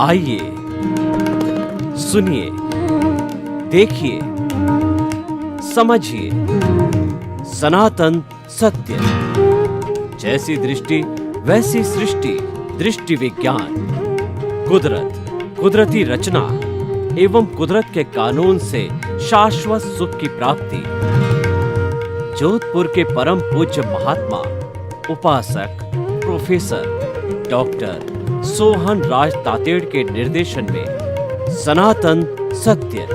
आइए, सुनिए, देखिए, समझिए सनातन सत्य। जैसी दृष्टि वैसी सृष्टि, दृष्टि विज्ञान। कुदरत, कुदरती रचना एवं कुदरत के कानून से शाश्वत सुख की प्राप्ति। जोधपुर के परम पूज्य महात्मा उपासक प्रोफेसर डॉक्टर सोहन राज तातेड़ के निर्देशन में सनातन सत्य।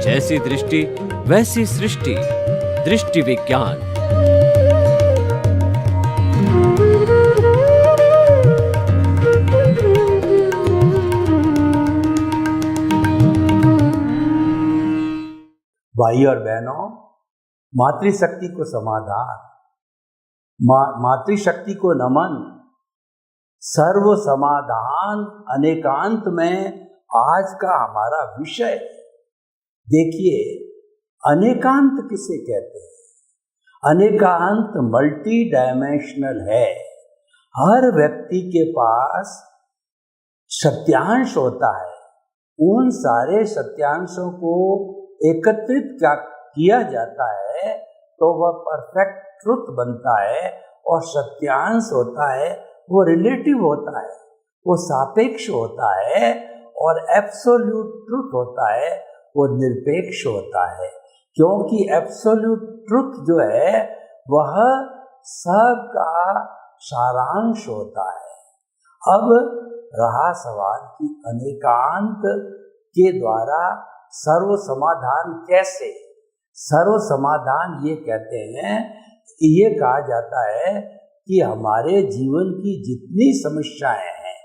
जैसी दृष्टि वैसी सृष्टि, दृष्टि विज्ञान। भाई और बहनों, मातृशक्ति को समाधान, मातृशक्ति को नमन, सर्व समाधान अनेकांत में आज का हमारा विषय। देखिए, अनेकांत किसे कहते हैं? अनेकांत मल्टी डायमेंशनल है। हर व्यक्ति के पास सत्यांश होता है। उन सारे सत्यांशों को एकत्रित किया जाता है तो वह परफेक्ट ट्रुथ बनता है। और सत्यांश होता है वो रिलेटिव होता है, वो सापेक्ष होता है। और एब्सोल्यूट ट्रुथ होता है वो निरपेक्ष होता है, क्योंकि एब्सोल्यूट ट्रुथ जो है वह सबका सारांश होता है। अब रहा सवाल कि अनेकांत के द्वारा सर्व समाधान कैसे? सर्व समाधान ये कहते हैं, ये कहा जाता है कि हमारे जीवन की जितनी समस्याएं हैं,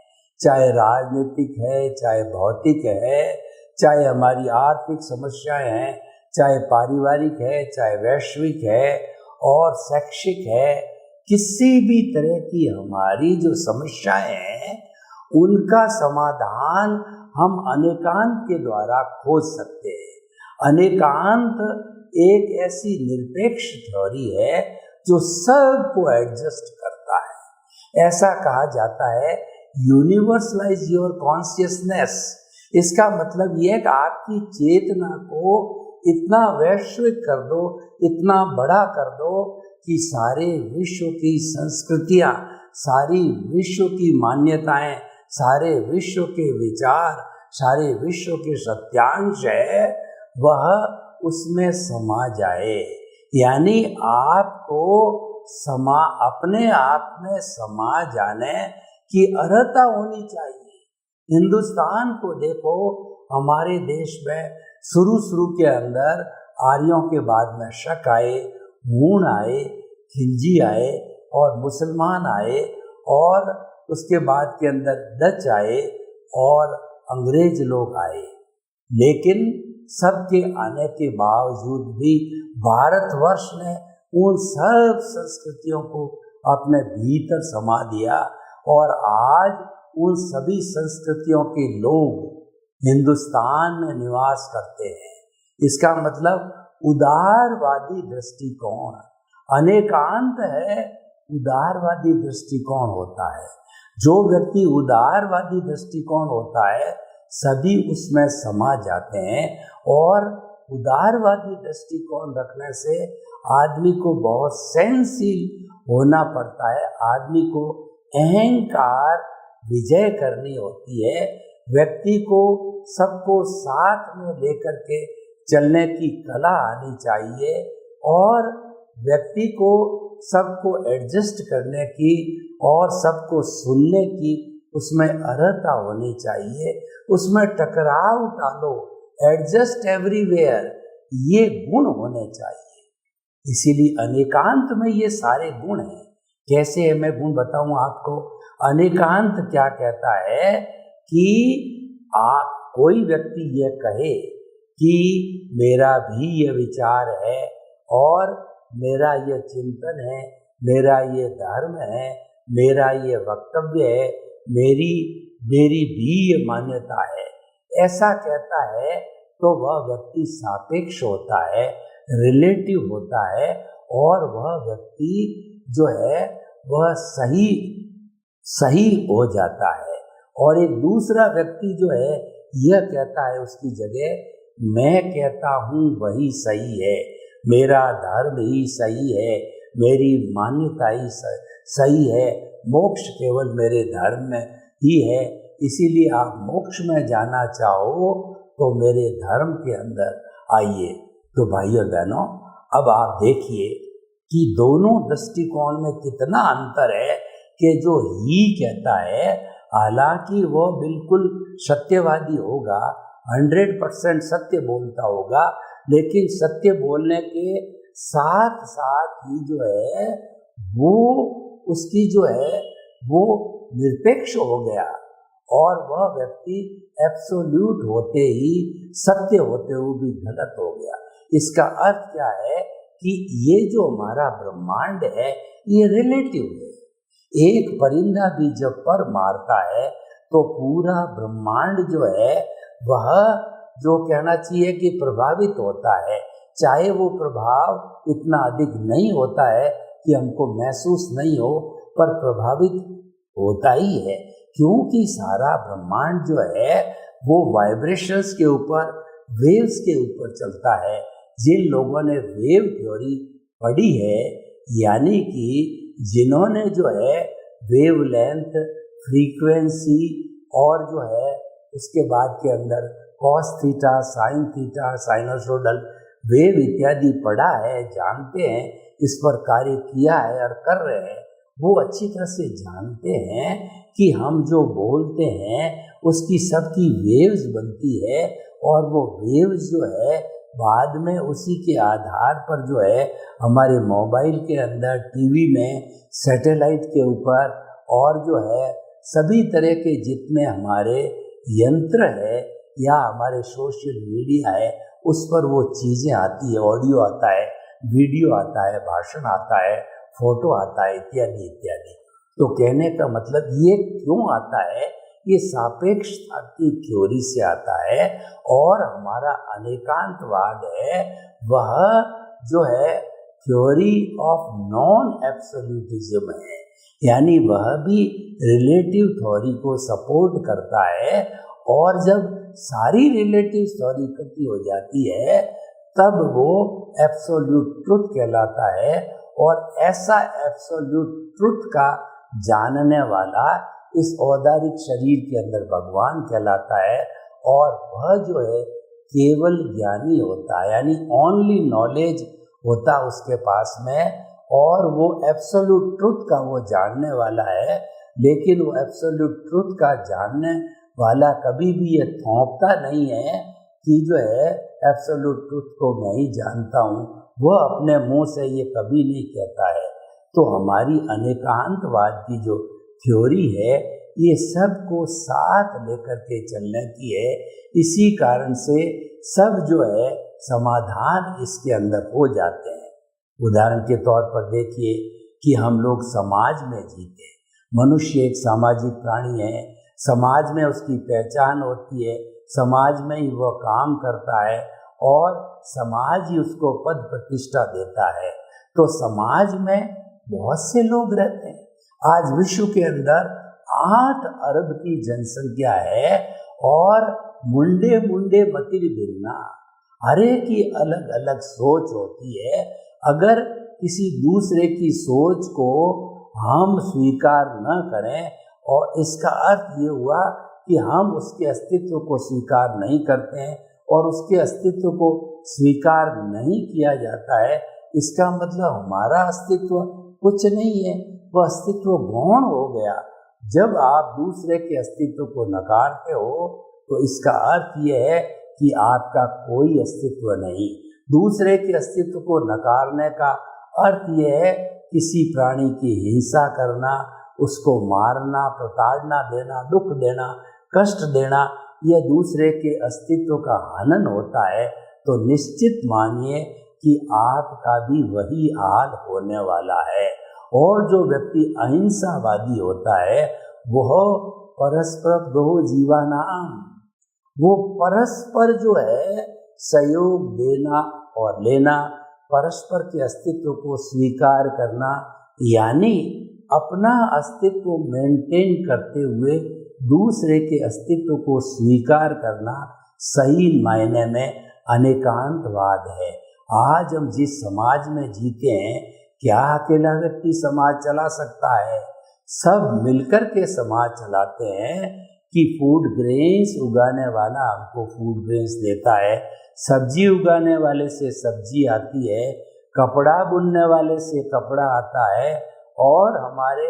चाहे राजनीतिक है, चाहे भौतिक है, चाहे हमारी आर्थिक समस्याएं हैं, चाहे पारिवारिक है, चाहे वैश्विक है और शैक्षिक है, किसी भी तरह की हमारी जो समस्याएं हैं उनका समाधान हम अनेकांत के द्वारा खोज सकते हैं। अनेकांत एक ऐसी निरपेक्ष थ्योरी है जो सबको एडजस्ट करता है। ऐसा कहा जाता है, यूनिवर्सलाइज योर कॉन्शियसनेस। इसका मतलब यह है कि आपकी चेतना को इतना वैश्विक कर दो, इतना बड़ा कर दो कि सारे विश्व की संस्कृतियाँ, सारी विश्व की मान्यताएं, सारे विश्व के विचार, सारे विश्व के सत्यांश है वह उसमें समा जाए। यानी आपको अपने आप में समा जाने की अर्हता होनी चाहिए। हिंदुस्तान को देखो, हमारे देश में शुरू के अंदर आर्यों के बाद में शक आए, हूण आए, खिलजी आए और मुसलमान आए, और उसके बाद के अंदर डच आए और अंग्रेज लोग आए। लेकिन सबके आने के बावजूद भी भारतवर्ष ने उन सब संस्कृतियों को अपने भीतर समा दिया और आज उन सभी संस्कृतियों के लोग हिंदुस्तान में निवास करते हैं। इसका मतलब उदारवादी दृष्टिकोण, अनेकांत है, उदारवादी दृष्टिकोण होता है। जो व्यक्ति उदारवादी दृष्टिकोण होता है सभी उसमें समा जाते हैं। और उदारवादी दृष्टिकोण रखने से आदमी को बहुत सहनशील होना पड़ता है। आदमी को अहंकार विजय करनी होती है। व्यक्ति को सबको साथ में लेकर के चलने की कला आनी चाहिए और व्यक्ति को सबको एडजस्ट करने की और सबको सुनने की उसमें अर्हता होनी चाहिए। उसमें टकराव डालो, एडजस्ट एवरीवेयर, ये गुण होने चाहिए। इसीलिए अनेकांत में ये सारे गुण हैं। कैसे है मैं गुण बताऊं आपको। अनेकांत क्या कहता है कि कोई व्यक्ति ये कहे कि मेरा भी ये विचार है और मेरा ये चिंतन है, मेरा ये धर्म है, मेरा ये वक्तव्य है, मेरी भी ये मान्यता है, ऐसा कहता है तो वह व्यक्ति सापेक्ष होता है, रिलेटिव होता है और वह व्यक्ति जो है वह सही हो जाता है। और एक दूसरा व्यक्ति जो है यह कहता है उसकी जगह मैं कहता हूँ वही सही है, मेरा धर्म ही सही है, मेरी मान्यता ही सही है, मोक्ष केवल मेरे धर्म में ही है, इसीलिए आप मोक्ष में जाना चाहो तो मेरे धर्म के अंदर आइए। तो भाइयों बहनों, अब आप देखिए कि दोनों दृष्टिकोण में कितना अंतर है कि जो ही कहता है हालांकि वो बिल्कुल सत्यवादी होगा, 100% सत्य बोलता होगा, लेकिन सत्य बोलने के साथ साथ ही जो है वो उसकी जो है वो निरपेक्ष हो गया और वह व्यक्ति एब्सोल्यूट होते ही सत्य होते हुए भी गलत हो गया। इसका अर्थ क्या है कि ये जो हमारा ब्रह्मांड है ये रिलेटिव है। एक परिंदा भी जब पर मारता है तो पूरा ब्रह्मांड जो है वह जो कहना चाहिए कि प्रभावित होता है, चाहे वो प्रभाव इतना अधिक नहीं होता है कि हमको महसूस नहीं हो, पर प्रभावित होता ही है, क्योंकि सारा ब्रह्मांड जो है वो वाइब्रेशंस के ऊपर, वेव्स के ऊपर चलता है। जिन लोगों ने वेव थ्योरी पढ़ी है, यानी कि जिन्होंने जो है वेवलेंथ, फ्रीक्वेंसी और जो है उसके बाद के अंदर cos theta, sine theta, sinusoidal wave इत्यादि पढ़ा है, जानते हैं, इस पर कार्य किया है और कर रहे हैं, वो अच्छी तरह से जानते हैं कि हम जो बोलते हैं उसकी सबकी वेव्स बनती है और वो वेव्स जो है बाद में उसी के आधार पर जो है हमारे मोबाइल के अंदर, टीवी में, सैटेलाइट के ऊपर और जो है सभी तरह के जितने हमारे यंत्र है या हमारे सोशल मीडिया है उस पर वो चीज़ें आती है, ऑडियो आता है, वीडियो आता है, भाषण आता है, फोटो आता है, इत्यादि इत्यादि। तो कहने का मतलब ये क्यों आता है, ये सापेक्षता की थ्योरी से आता है और हमारा अनेकांतवाद है वह जो है थ्योरी ऑफ नॉन एब्सोल्यूटिज्म है, यानी वह भी रिलेटिव थ्योरी को सपोर्ट करता है। और जब सारी रिलेटिव थ्योरी इकट्ठी हो जाती है तब वो एब्सोल्यूट ट्रुथ कहलाता है और ऐसा एब्सोल्यूट ट्रुथ का जानने वाला इस औदारिक शरीर के अंदर भगवान कहलाता है और वह जो है केवल ज्ञानी होता है, यानी ओनली नॉलेज होता उसके पास में और वो एब्सोल्यूट ट्रुथ का वो जानने वाला है। लेकिन वो एब्सोल्यूट ट्रुथ का जानने वाला कभी भी ये थोपता नहीं है कि जो है एब्सोल्यूट ट्रुथ को मैं ही जानता हूँ, वह अपने मुंह से ये कभी नहीं कहता है। तो हमारी अनेकांतवाद की जो थ्योरी है ये सबको साथ लेकर के चलने की है, इसी कारण से सब जो है समाधान इसके अंदर हो जाते हैं। उदाहरण के तौर पर देखिए कि हम लोग समाज में जीते हैं, मनुष्य एक सामाजिक प्राणी है, समाज में उसकी पहचान होती है, समाज में ही वह काम करता है और समाज ही उसको पद प्रतिष्ठा देता है। तो समाज में बहुत से लोग रहते हैं। आज विश्व के अंदर 8 अरब की जनसंख्या है और मुंडे मुंडे मतिर भिन्ना, हर एक की अलग अलग सोच होती है। अगर किसी दूसरे की सोच को हम स्वीकार न करें और इसका अर्थ ये हुआ कि हम उसके अस्तित्व को स्वीकार नहीं करते हैं और उसके अस्तित्व को स्वीकार नहीं किया जाता है, इसका मतलब हमारा अस्तित्व कुछ नहीं है, वह अस्तित्व गौण हो गया। जब आप दूसरे के अस्तित्व को नकारते हो तो इसका अर्थ यह है कि आपका कोई अस्तित्व नहीं। दूसरे के अस्तित्व को नकारने का अर्थ यह है किसी प्राणी की हिंसा करना, उसको मारना, प्रताड़ना देना, दुख देना, कष्ट देना, यह दूसरे के अस्तित्व का हनन होता है। तो निश्चित मानिए कि आपका भी वही हाल होने वाला है। और जो व्यक्ति अहिंसावादी होता है वह परस्पर दो जीवानाम, वो परस्पर जो है सहयोग देना और लेना, परस्पर के अस्तित्व को स्वीकार करना, यानी अपना अस्तित्व मेंटेन करते हुए दूसरे के अस्तित्व को स्वीकार करना सही मायने में अनेकांतवाद है। आज हम जिस समाज में जीते हैं, क्या अकेला व्यक्ति समाज चला सकता है? सब मिलकर के समाज चलाते हैं कि फूड ग्रेन्स उगाने वाला हमको फूड ग्रेन्स देता है, सब्जी उगाने वाले से सब्जी आती है, कपड़ा बुनने वाले से कपड़ा आता है, और हमारे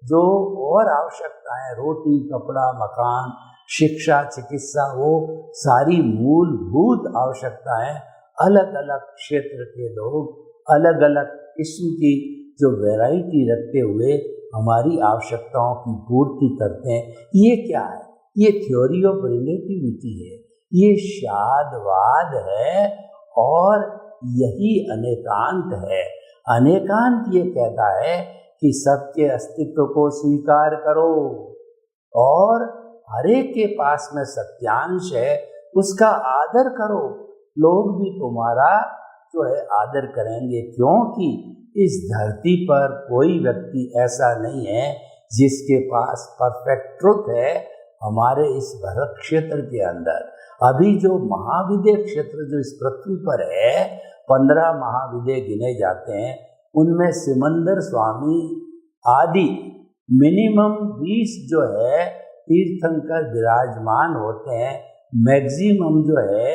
जो और आवश्यकताएं रोटी, कपड़ा, मकान, शिक्षा, चिकित्सा, वो सारी मूलभूत आवश्यकताएं अलग अलग क्षेत्र के लोग अलग अलग किस्म की जो वैरायटी रखते हुए हमारी आवश्यकताओं की पूर्ति करते हैं। ये क्या है? ये थ्योरी ऑफ रिलेटिविटी है, ये शादवाद है, और यही अनेकांत है। अनेकांत ये कहता है कि सबके अस्तित्व को स्वीकार करो और हर एक के पास में सत्यांश है, उसका आदर करो। लोग भी तुम्हारा जो है आदर करेंगे, क्योंकि इस धरती पर कोई व्यक्ति ऐसा नहीं है जिसके पास परफेक्ट ट्रुथ है। हमारे इस भरत क्षेत्र के अंदर अभी जो महाविद्य क्षेत्र जो इस पृथ्वी पर है, 15 महाविद्य गिने जाते हैं, उनमें सिमंदर स्वामी आदि मिनिमम 20 जो है तीर्थंकर विराजमान होते हैं। मैक्सिमम जो है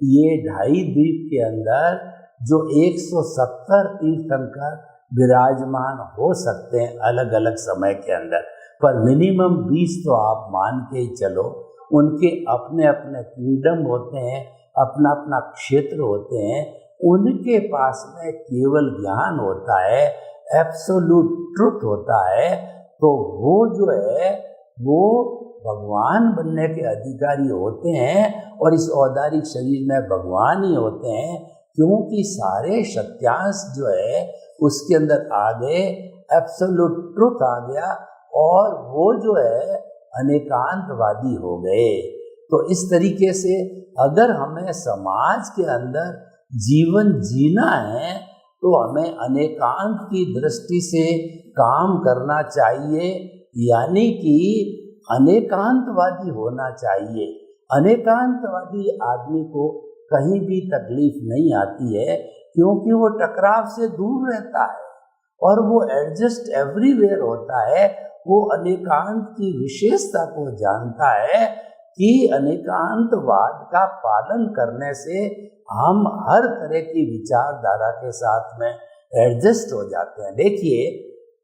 ये 2.5 द्वीप के अंदर जो 170 तीर्थंकर विराजमान हो सकते हैं अलग अलग समय के अंदर, पर मिनिमम 20 तो आप मान के ही चलो। उनके अपने अपने किंगडम होते हैं, अपना अपना क्षेत्र होते हैं, उनके पास में केवल ज्ञान होता है, एब्सोल्यूट ट्रुथ होता है। तो वो जो है वो भगवान बनने के अधिकारी होते हैं, और इस औदारिक शरीर में भगवान ही होते हैं, क्योंकि सारे सत्यांश जो है उसके अंदर आ गए, एब्सोल्यूट ट्रुथ आ गया, और वो जो है अनेकांतवादी हो गए। तो इस तरीके से अगर हमें समाज के अंदर जीवन जीना है तो हमें अनेकांत की दृष्टि से काम करना चाहिए, यानी कि अनेकांतवादी होना चाहिए। अनेकांतवादी आदमी को कहीं भी तकलीफ नहीं आती है, क्योंकि वो टकराव से दूर रहता है और वो एडजस्ट एवरीवेयर होता है। वो अनेकांत की विशेषता को जानता है कि अनेकांतवाद का पालन करने से हम हर तरह की विचारधारा के साथ में एडजस्ट हो जाते हैं। देखिए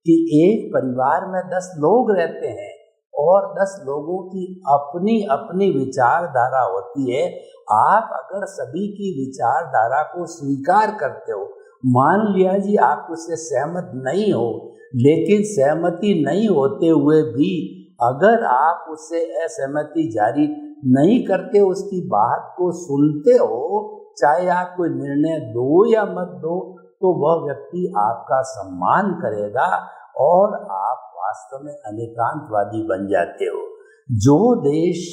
कि एक परिवार में 10 लोग रहते हैं और 10 लोगों की अपनी अपनी विचारधारा होती है। आप अगर सभी की विचारधारा को स्वीकार करते हो, मान लिया जी आप उससे सहमत नहीं हो, लेकिन सहमति नहीं होते हुए भी अगर आप उससे असहमति जारी नहीं करते, उसकी बात को सुनते हो, चाहे आप कोई निर्णय दो या मत दो, तो वह व्यक्ति आपका सम्मान करेगा और आप वास्तव में अनेकांतवादी बन जाते हो। जो देश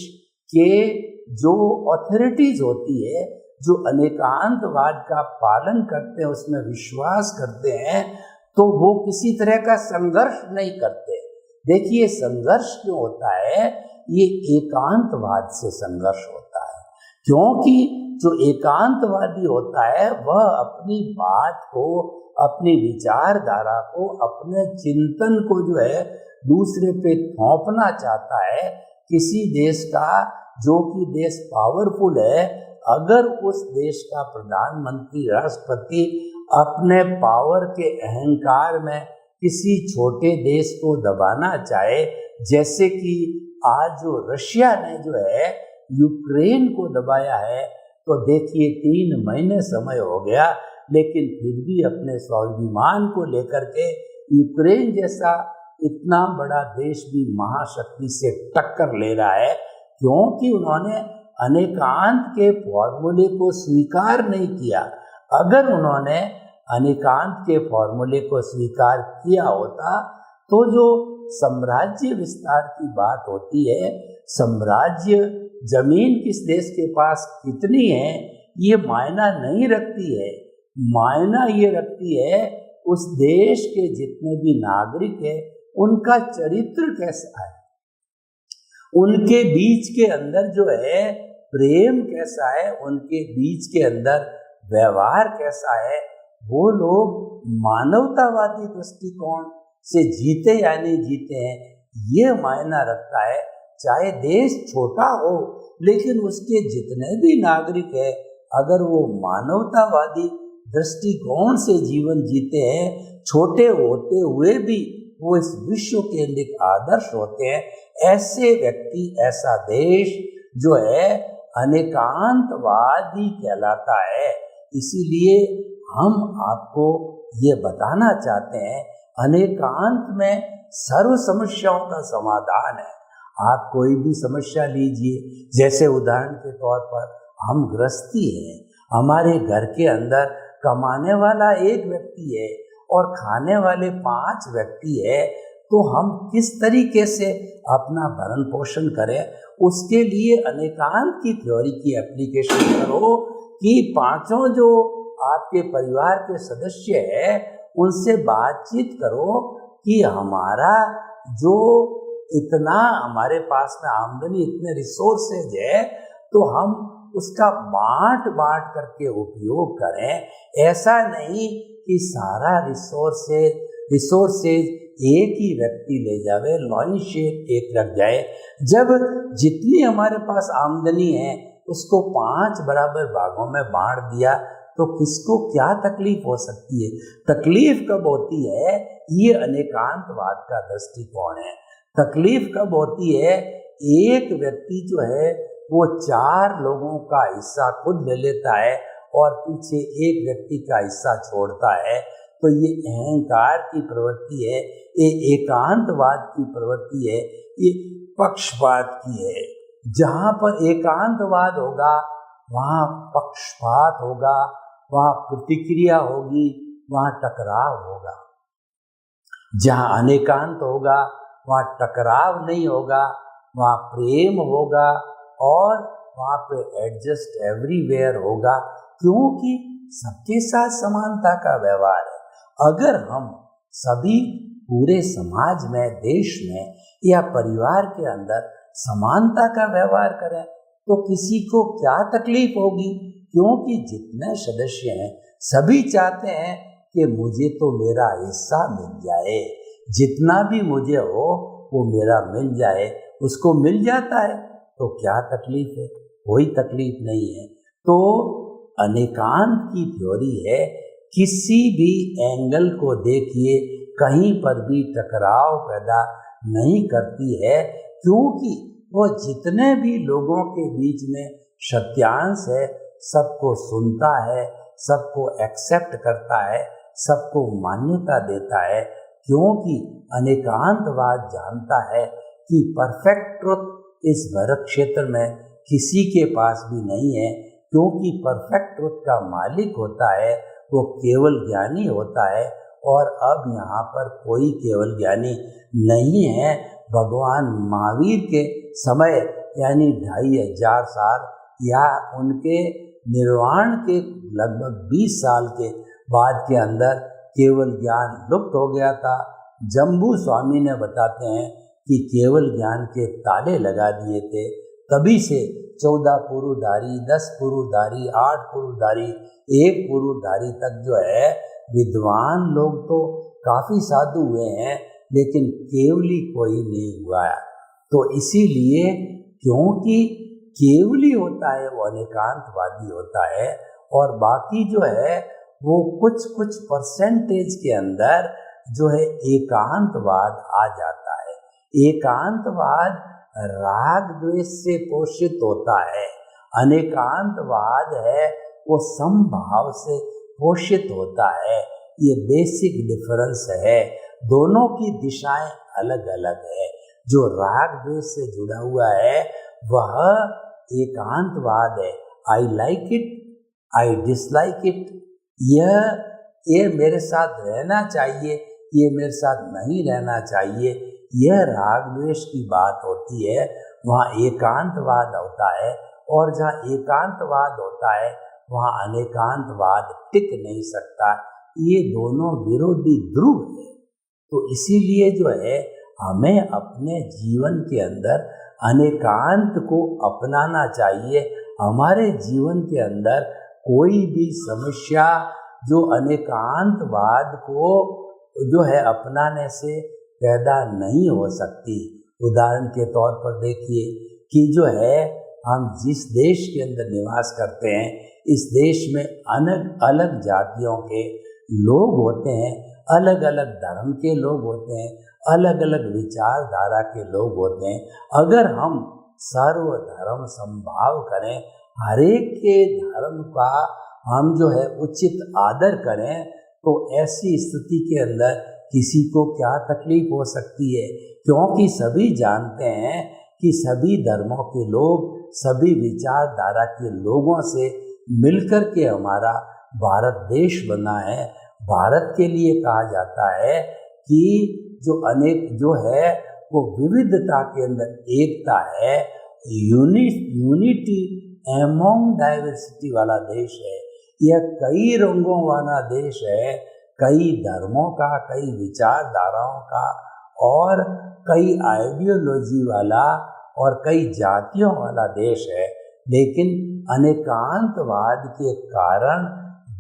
के जो अथॉरिटीज होती है, जो अनेकांतवाद का पालन करते हैं, उसमें विश्वास करते हैं, तो वो किसी तरह का संघर्ष नहीं करते। देखिए संघर्ष क्यों होता है? ये एकांतवाद से संघर्ष होता है, क्योंकि जो एकांतवादी होता है वह अपनी बात को, अपनी विचारधारा को, अपने चिंतन को जो है दूसरे पे थोपना चाहता है। किसी देश का जो कि देश पावरफुल है, अगर उस देश का प्रधानमंत्री, राष्ट्रपति अपने पावर के अहंकार में किसी छोटे देश को दबाना चाहे, जैसे कि आज जो रशिया ने जो है यूक्रेन को दबाया है, तो देखिए 3 महीने समय हो गया, लेकिन फिर भी अपने स्वाभिमान को लेकर के यूक्रेन जैसा इतना बड़ा देश भी महाशक्ति से टक्कर ले रहा है, क्योंकि उन्होंने अनेकांत के फॉर्मूले को स्वीकार नहीं किया। अगर उन्होंने अनेकांत के फॉर्मूले को स्वीकार किया होता तो जो साम्राज्य विस्तार की बात होती है, साम्राज्य जमीन किस देश के पास कितनी है ये मायना नहीं रखती है। मायना ये रखती है उस देश के जितने भी नागरिक है उनका चरित्र कैसा है, उनके बीच के अंदर जो है प्रेम कैसा है, उनके बीच के अंदर व्यवहार कैसा है, वो लोग मानवतावादी दृष्टिकोण से जीते या नहीं जीते हैं, ये मायना रखता है। चाहे देश छोटा हो लेकिन उसके जितने भी नागरिक हैं, अगर वो मानवतावादी दृष्टिकोण से जीवन जीते हैं, छोटे होते हुए भी वो इस विश्व के लिए आदर्श होते हैं, ऐसे व्यक्ति, ऐसा देश जो है अनेकांतवादी कहलाता है। इसीलिए हम आपको ये बताना चाहते हैं, अनेकांत में सर्व समस्याओं का समाधान है। आप कोई भी समस्या लीजिए, जैसे उदाहरण के तौर पर हम गृहस्थी हैं, हमारे घर के अंदर कमाने वाला एक व्यक्ति है और खाने वाले 5 व्यक्ति है, तो हम किस तरीके से अपना भरण पोषण करें, उसके लिए अनेकांत की थ्योरी की एप्लीकेशन करो कि 5 जो आपके परिवार के सदस्य है उनसे बातचीत करो कि हमारा जो इतना हमारे पास में आमदनी, इतने रिसोर्सेज है, तो हम उसका बांट करके उपयोग करें। ऐसा नहीं कि सारा रिसोर्सेज एक ही व्यक्ति ले जावे, लॉइन शेप एक रख जाए। जब जितनी हमारे पास आमदनी है उसको 5 बराबर भागों में बांट दिया तो किसको क्या तकलीफ हो सकती है? तकलीफ कब होती है? ये अनेकांतवाद का दृष्टिकोण है। तकलीफ कब होती है? एक व्यक्ति जो है वो 4 लोगों का हिस्सा खुद ले लेता है और पीछे एक व्यक्ति का हिस्सा छोड़ता है, तो ये अहंकार की प्रवृत्ति है, ये एकांतवाद की प्रवृत्ति है, ये पक्षपात की है। जहाँ पर एकांतवाद होगा वहाँ पक्षपात होगा, वहाँ प्रतिक्रिया होगी, वहाँ टकराव होगा। जहाँ अनेकांत होगा वहाँ टकराव नहीं होगा, वहाँ प्रेम होगा और वहाँ पे एडजस्ट एवरीवेयर होगा, क्योंकि सबके साथ समानता का व्यवहार है। अगर हम सभी पूरे समाज में, देश में या परिवार के अंदर समानता का व्यवहार करें तो किसी को क्या तकलीफ होगी? क्योंकि जितने सदस्य हैं सभी चाहते हैं कि मुझे तो मेरा हिस्सा मिल जाए, जितना भी मुझे हो वो मेरा मिल जाए। उसको मिल जाता है तो क्या तकलीफ है? कोई तकलीफ नहीं है। तो अनेकांत की थ्योरी है, किसी भी एंगल को देखिए कहीं पर भी टकराव पैदा नहीं करती है, क्योंकि वो जितने भी लोगों के बीच में सत्यांश है सबको सुनता है, सबको एक्सेप्ट करता है, सबको मान्यता देता है, क्योंकि अनेकांतवाद जानता है कि परफेक्ट ट्रुथ इस भरत क्षेत्र में किसी के पास भी नहीं है, क्योंकि परफेक्ट ट्रुथ का मालिक होता है वो केवल ज्ञानी होता है। और अब यहाँ पर कोई केवल ज्ञानी नहीं है। भगवान महावीर के समय यानी 2500 साल या उनके निर्वाण के लगभग 20 साल के बाद के अंदर केवल ज्ञान लुप्त हो गया था। जम्बू स्वामी ने बताते हैं कि केवल ज्ञान के ताले लगा दिए थे। तभी से 14 पुरुधारी, 10 पुरुधारी, 8 पुरुधारी, 1 पुरुधारी तक जो है विद्वान लोग तो काफी साधु हुए हैं, लेकिन केवली कोई नहीं हुआ है। तो इसीलिए क्योंकि केवली होता है वो अनेकांतवादी होता है, और बाकी जो है वो कुछ परसेंटेज के अंदर जो है एकांतवाद आ जाता है। एकांतवाद राग द्वेष से पोषित होता है, अनेकांतवाद है वो समभाव से पोषित होता है। ये बेसिक डिफरेंस है, दोनों की दिशाएं अलग अलग है। जो राग द्वेष से जुड़ा हुआ है वह एकांतवाद है। I like it, I dislike it, ये मेरे साथ रहना चाहिए, ये मेरे साथ नहीं रहना चाहिए, यह राग द्वेष की बात होती है। वहाँ एकांतवाद होता है, और जहाँ एकांतवाद होता है वहाँ अनेकांतवाद टिक नहीं सकता। ये दोनों विरोधी ध्रुव है। तो इसीलिए जो है हमें अपने जीवन के अंदर अनेकांत को अपनाना चाहिए। हमारे जीवन के अंदर कोई भी समस्या जो अनेकांतवाद को जो है अपनाने से पैदा नहीं हो सकती। उदाहरण के तौर पर देखिए कि जो है हम जिस देश के अंदर निवास करते हैं, इस देश में अलग अलग जातियों के लोग होते हैं, अलग अलग धर्म के लोग होते हैं, अलग अलग विचारधारा के लोग होते हैं। अगर हम सर्वधर्म समभाव करें, हर एक के धर्म का हम जो है उचित आदर करें, तो ऐसी स्थिति के अंदर किसी को क्या तकलीफ हो सकती है, क्योंकि सभी जानते हैं कि सभी धर्मों के लोग, सभी विचारधारा के लोगों से मिलकर के हमारा भारत देश बना है। भारत के लिए कहा जाता है कि जो अनेक जो है वो विविधता के अंदर एकता है, यूनिटी एमोंग डाइवर्सिटी वाला देश है। यह कई रंगों वाला देश है, कई धर्मों का, कई विचारधाराओं का और कई आइडियोलॉजी वाला और कई जातियों वाला देश है। लेकिन अनेकांतवाद के कारण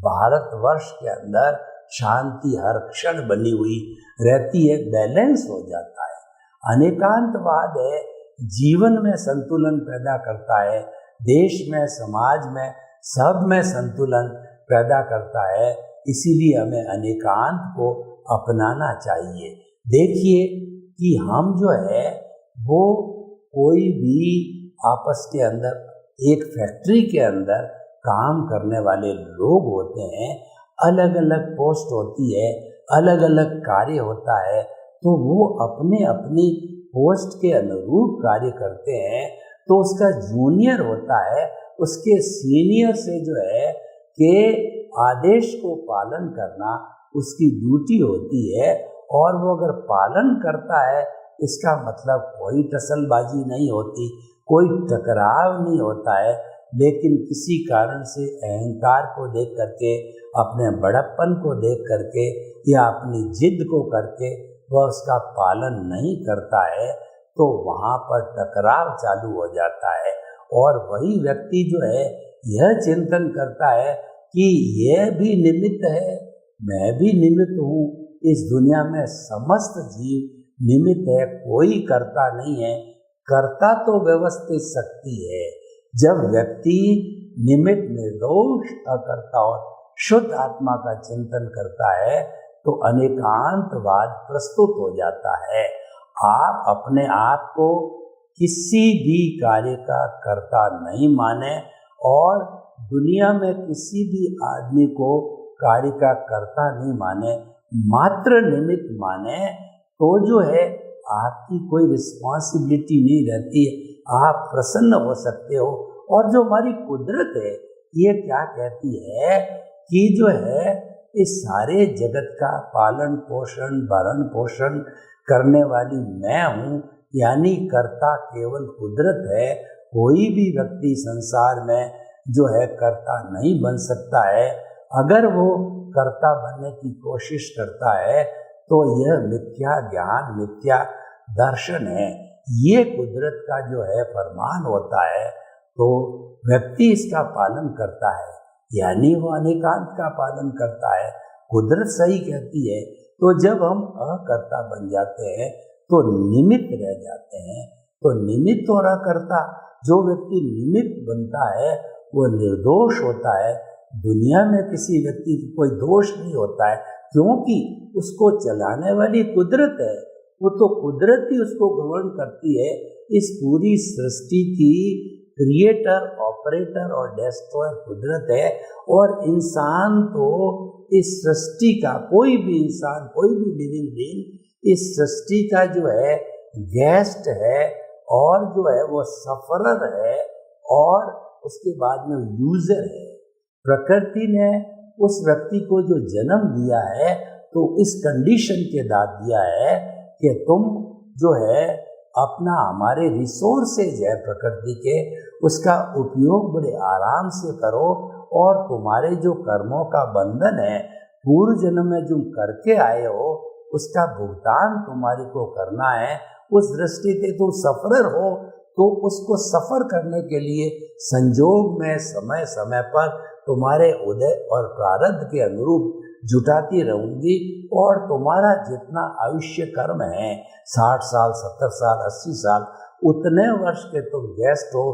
भारतवर्ष के अंदर शांति हर क्षण बनी हुई रहती है, बैलेंस हो जाता है। अनेकांतवाद है जीवन में संतुलन पैदा करता है, देश में, समाज में, सब में संतुलन पैदा करता है। इसीलिए हमें अनेकांत को अपनाना चाहिए। देखिए कि हम जो है वो कोई भी आपस के अंदर एक फैक्ट्री के अंदर काम करने वाले लोग होते हैं, अलग अलग पोस्ट होती है, अलग अलग कार्य होता है, तो वो अपने अपनी पोस्ट के अनुरूप कार्य करते हैं। तो उसका जूनियर होता है, उसके सीनियर से जो है कि आदेश को पालन करना उसकी ड्यूटी होती है, और वो अगर पालन करता है इसका मतलब कोई टसलबाजी नहीं होती, कोई टकराव नहीं होता है। लेकिन किसी कारण से अहंकार को देख करके, अपने बड़प्पन को देख करके या अपनी जिद को करके वह उसका पालन नहीं करता है, तो वहाँ पर टकराव चालू हो जाता है। और वही व्यक्ति जो है यह चिंतन करता है कि यह भी निमित्त है, मैं भी निमित्त हूँ, इस दुनिया में समस्त जीव निमित्त है, कोई कर्ता नहीं है। कर्ता तो व्यवस्थित शक्ति है। जब व्यक्ति निमित्त, निर्दोष, अकर्ता और शुद्ध आत्मा का चिंतन करता है तो अनेकांतवाद प्रस्तुत हो जाता है। आप अपने आप को किसी भी कार्य का कर्ता नहीं माने और दुनिया में किसी भी आदमी को कार्य का कर्ता नहीं माने, मात्र निमित्त माने, तो जो है आपकी कोई रिस्पॉन्सिबिलिटी नहीं रहती है, आप प्रसन्न हो सकते हो। और जो हमारी कुदरत है ये क्या कहती है कि जो है इस सारे जगत का पालन पोषण, भरण पोषण करने वाली मैं हूँ, यानी कर्ता केवल कुदरत है। कोई भी व्यक्ति संसार में जो है कर्ता नहीं बन सकता है। अगर वो कर्ता बनने की कोशिश करता है तो यह मिथ्या ज्ञान, मिथ्या दर्शन है। ये कुदरत का जो है फरमान होता है, तो व्यक्ति इसका पालन करता है, यानी वो अनेकांत का पालन करता है। कुदरत सही कहती है। तो जब हम अकर्ता बन जाते हैं तो निमित्त रह जाते हैं। तो निमित्त और अकर्ता, जो व्यक्ति निमित्त बनता है वो निर्दोष होता है। दुनिया में किसी व्यक्ति की कोई दोष नहीं होता है, क्योंकि उसको चलाने वाली कुदरत है। वो तो कुदरत ही उसको गवर्न करती है। इस पूरी सृष्टि की क्रिएटर, ऑपरेटर और डिस्ट्रॉयर कुदरत है। और इंसान तो इस सृष्टि का, कोई भी इंसान, कोई भी लिविंग बीइंग इस सृष्टि का जो है गेस्ट है, और जो है वो सफरर है, और उसके बाद में यूजर है। प्रकृति ने उस व्यक्ति को जो जन्म दिया है तो इस कंडीशन के साथ दिया है कि तुम जो है अपना, हमारे रिसोर्सेज है प्रकृति के, उसका उपयोग बड़े आराम से करो, और तुम्हारे जो कर्मों का बंधन है, पूर्व जन्म में जो करके आए हो उसका भुगतान तुम्हारी को करना है। उस दृष्टि से तुम सफरर हो तो उसको सफर करने के लिए संजोग में समय समय पर तुम्हारे उदय और प्रारब्ध के अनुरूप जुटाती रहूंगी। और तुम्हारा जितना आयुष्य कर्म है 60 साल 70 साल 80 साल, उतने वर्ष के तुम गेस्ट हो,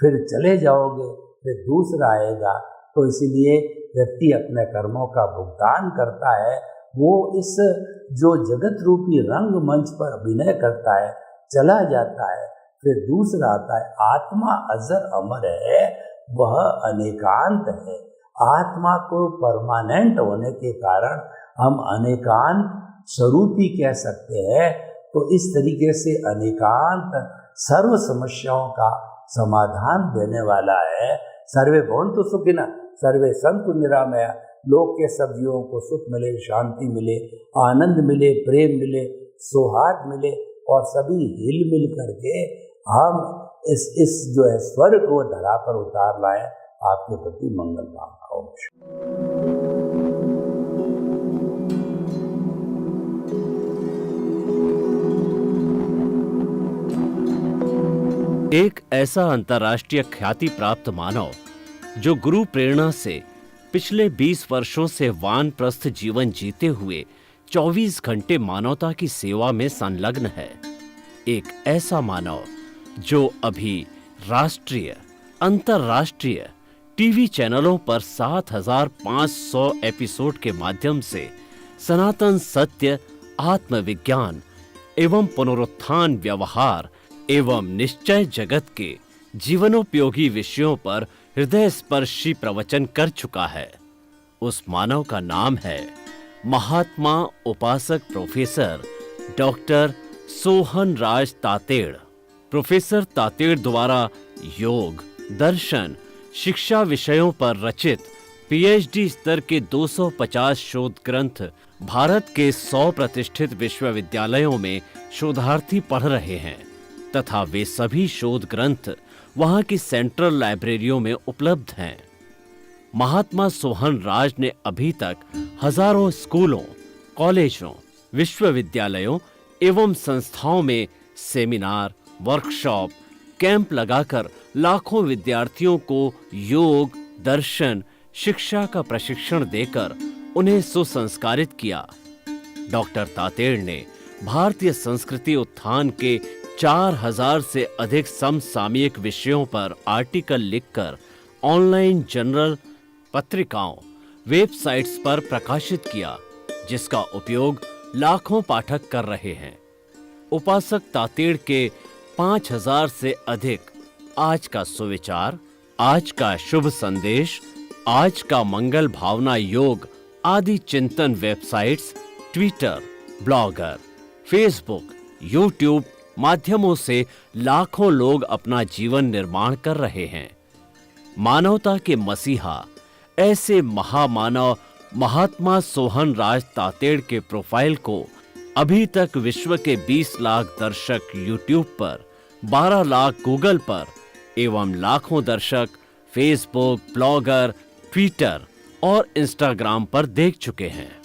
फिर चले जाओगे, फिर दूसरा आएगा। तो इसीलिए व्यक्ति अपने कर्मों का भुगतान करता है। वो इस जो जगत रूपी रंग मंच पर अभिनय करता है, चला जाता है, फिर दूसरा आता है। आत्मा अजर अमर है, वह अनेकांत है। आत्मा को परमानेंट होने के कारण हम अनेकांत स्वरूपी कह सकते हैं। तो इस तरीके से अनेकांत सर्व समस्याओं का समाधान देने वाला है। सर्वे भवन्तु सुखिनः, सर्वे सन्तु निरामया। लोक के सब जीवों को सुख मिले, शांति मिले, आनंद मिले, प्रेम मिले, सौहार्द मिले और सभी हिल मिल करके हम इस जो है स्वर्ग को धरा पर उतार लाए। आपके प्रति मंगल कामना। ओम एक ऐसा अंतर्राष्ट्रीय ख्याति प्राप्त मानव जो गुरु प्रेरणा से पिछले 20 वर्षों से वानप्रस्थ जीवन जीते हुए 24 घंटे मानवता की सेवा में संलग्न है। एक ऐसा मानव जो अभी राष्ट्रीय, अंतर्राष्ट्रीय टीवी चैनलों पर 7,500 एपिसोड के माध्यम से सनातन सत्य, आत्मविज्ञान एवं पुनरुत्थान, व्यवहार एवं निश्चय जगत के जीवनोपयोगी विषयों पर हृदय स्पर्शी प्रवचन कर चुका है। उस मानव का नाम है महात्मा उपासक प्रोफेसर डॉक्टर सोहन राज तातेड़। प्रोफेसर तातेड़ द्वारा योग, दर्शन, शिक्षा विषयों पर रचित पीएचडी स्तर के 250 शोध ग्रंथ भारत के 100 प्रतिष्ठित विश्वविद्यालयों में शोधार्थी पढ़ रहे हैं तथा वे सभी शोध ग्रंथ वहां की सेंट्रल लाइब्रेरियों में उपलब्ध हैं। महात्मा सोहन राज ने अभी तक हजारों स्कूलों, कॉलेजों, विश्वविद्यालयों एवं संस्थाओं में सेमिनार, वर्कशॉप, कैंप लगाकर लाखों विद्यार्थियों को योग, दर्शन, शिक्षा का प्रशिक्षण देकर उन्हें सुसंस्कारित किया। डॉक्टर तातेड़ ने भारतीय संस्कृति उत्थान के 4000 से अधिक समसामयिक विषयों पर आर्टिकल लिखकर ऑनलाइन जर्नल, पत्रिकाओं, वेबसाइट्स पर प्रकाशित किया, जिसका उपयोग लाखों पाठक कर रहे हैं। उपासक तातेड़ के 5000 से अधिक आज का सुविचार, आज का शुभ संदेश, आज का मंगल भावना योग आदि चिंतन websites, Twitter, blogger, Facebook, YouTube माध्यमों से लाखों लोग अपना जीवन निर्माण कर रहे हैं। मानवता के मसीहा ऐसे महामानव महात्मा सोहन राज तातेड़ के प्रोफाइल को अभी तक विश्व के 20 लाख दर्शक यूट्यूब पर, 12 लाख गूगल पर एवं लाखों दर्शक फेसबुक, ब्लॉगर, ट्विटर और इंस्टाग्राम पर देख चुके हैं।